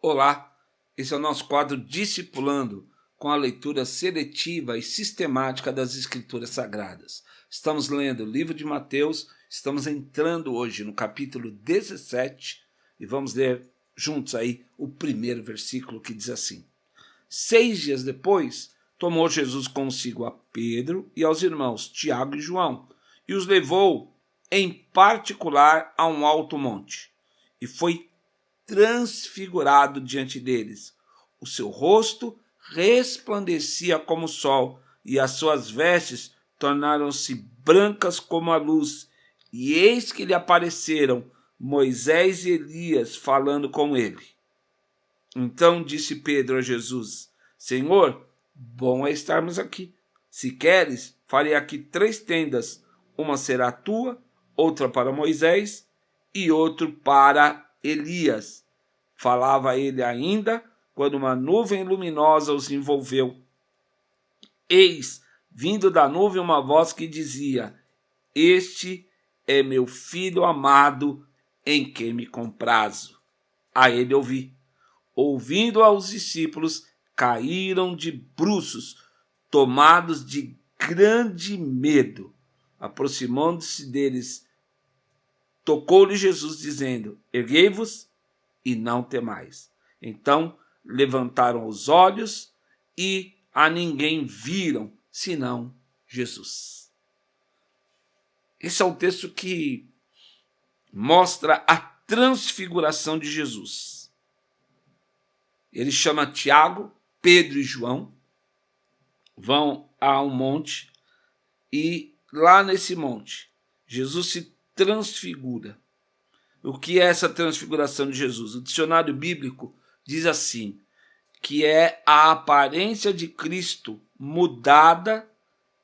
Olá, esse é o nosso quadro Discipulando, com a leitura seletiva e sistemática das Escrituras Sagradas. Estamos lendo o livro de Mateus, estamos entrando hoje no capítulo 17 e vamos ler juntos aí o primeiro versículo que diz assim: 6 dias depois, tomou Jesus consigo a Pedro e aos irmãos Tiago e João e os levou em particular a um alto monte e foi transfigurado diante deles. O seu rosto resplandecia como o sol, e as suas vestes tornaram-se brancas como a luz. E eis que lhe apareceram Moisés e Elias falando com ele. Então disse Pedro a Jesus: Senhor, bom é estarmos aqui. Se queres, farei aqui 3 tendas. Uma será tua, outra para Moisés e outra para Elias. Falava ele ainda, quando uma nuvem luminosa os envolveu. Eis, vindo da nuvem, uma voz que dizia: Este é meu filho amado, em quem me comprazo. A ele ouvi. Ouvindo aos discípulos, caíram de bruços, tomados de grande medo. Aproximando-se deles, tocou-lhe Jesus, dizendo: Erguei-vos e não temais. Então levantaram os olhos e a ninguém viram, senão Jesus. Esse é o texto que mostra a transfiguração de Jesus. Ele chama Tiago, Pedro e João, vão a um monte e lá nesse monte Jesus se transfigura. O que é essa transfiguração de Jesus? O dicionário bíblico diz assim, que é a aparência de Cristo mudada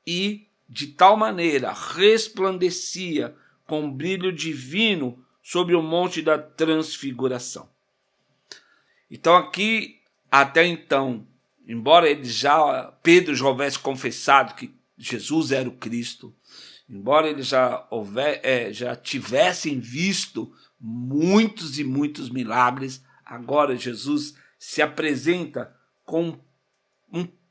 e de tal maneira resplandecia com brilho divino sobre o monte da transfiguração. Então aqui, até então, embora Pedro já houvesse confessado que Jesus era o Cristo, embora eles já tivessem visto muitos e muitos milagres, agora Jesus se apresenta com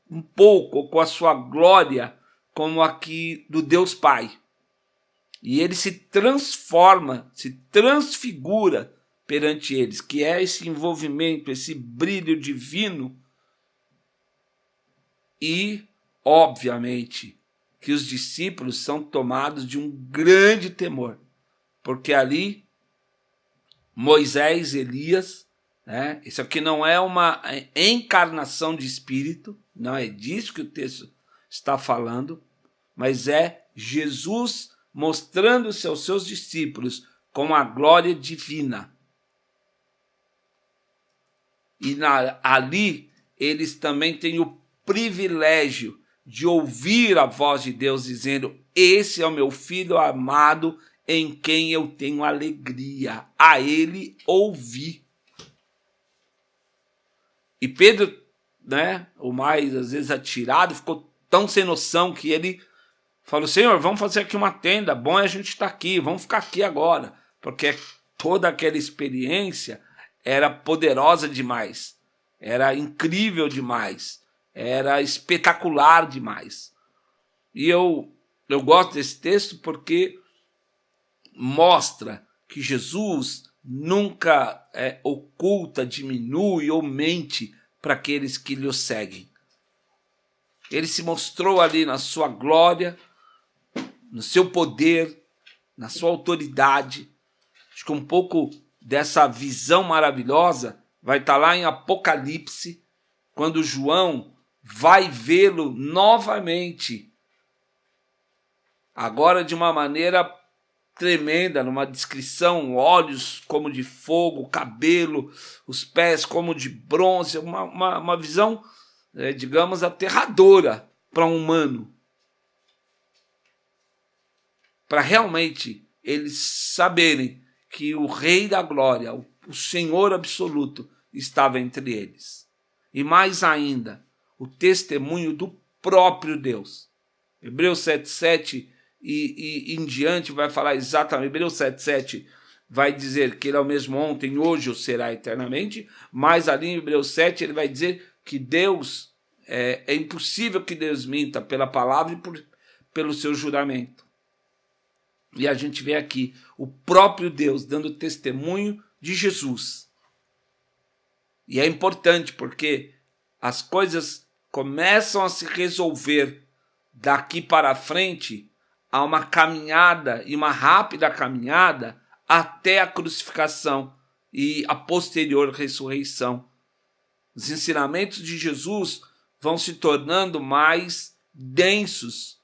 um pouco, com a sua glória, como aqui do Deus Pai. E ele se transforma, se transfigura perante eles, que é esse envolvimento, esse brilho divino. E, obviamente, que os discípulos são tomados de um grande temor, porque ali Moisés, Elias, né? Isso aqui não é uma encarnação de espírito, não é disso que o texto está falando, mas é Jesus mostrando-se aos seus discípulos com a glória divina. E ali eles também têm o privilégio de ouvir a voz de Deus dizendo: esse é o meu filho amado, em quem eu tenho alegria. A ele ouvi. E Pedro, né, o mais às vezes atirado, ficou tão sem noção que ele falou: Senhor, vamos fazer aqui uma tenda, bom é a gente estar aqui, vamos ficar aqui agora. Porque toda aquela experiência era poderosa demais, era incrível demais, era espetacular demais. E eu gosto desse texto porque mostra que Jesus nunca oculta, diminui ou mente para aqueles que lhe seguem. Ele se mostrou ali na sua glória, no seu poder, na sua autoridade. Acho que um pouco dessa visão maravilhosa vai estar lá em Apocalipse, quando João vai vê-lo novamente, agora de uma maneira tremenda, numa descrição: olhos como de fogo, cabelo, os pés como de bronze, uma visão, digamos, aterradora para um humano. Para realmente eles saberem que o Rei da Glória, o Senhor absoluto, estava entre eles. E mais ainda, o testemunho do próprio Deus. Hebreus 7:7 e em diante vai falar exatamente, Hebreus 7:7 vai dizer que ele é o mesmo ontem, hoje ou será eternamente, mas ali em Hebreus 7 ele vai dizer que Deus, é impossível que Deus minta pela palavra e pelo seu juramento. E a gente vê aqui o próprio Deus dando testemunho de Jesus. E é importante porque as coisas começam a se resolver daqui para frente, a uma caminhada, e uma rápida caminhada, até a crucificação e a posterior ressurreição. Os ensinamentos de Jesus vão se tornando mais densos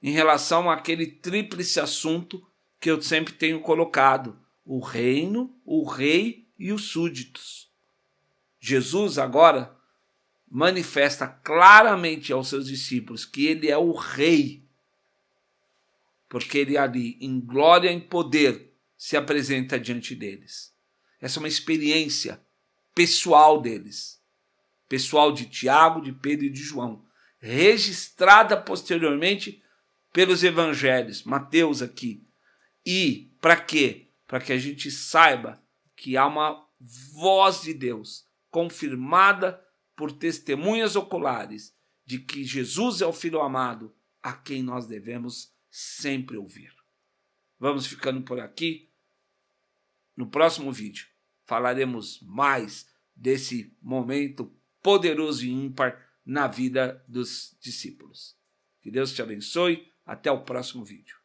em relação àquele tríplice assunto que eu sempre tenho colocado: o reino, o rei e os súditos. Jesus agora manifesta claramente aos seus discípulos que ele é o rei, porque ele ali, em glória e em poder, se apresenta diante deles. Essa é uma experiência pessoal deles, pessoal de Tiago, de Pedro e de João, registrada posteriormente pelos evangelhos, Mateus aqui. E para quê? Para que a gente saiba que há uma voz de Deus confirmada por testemunhas oculares de que Jesus é o Filho amado, a quem nós devemos sempre ouvir. Vamos ficando por aqui. No próximo vídeo falaremos mais desse momento poderoso e ímpar na vida dos discípulos. Que Deus te abençoe. Até o próximo vídeo.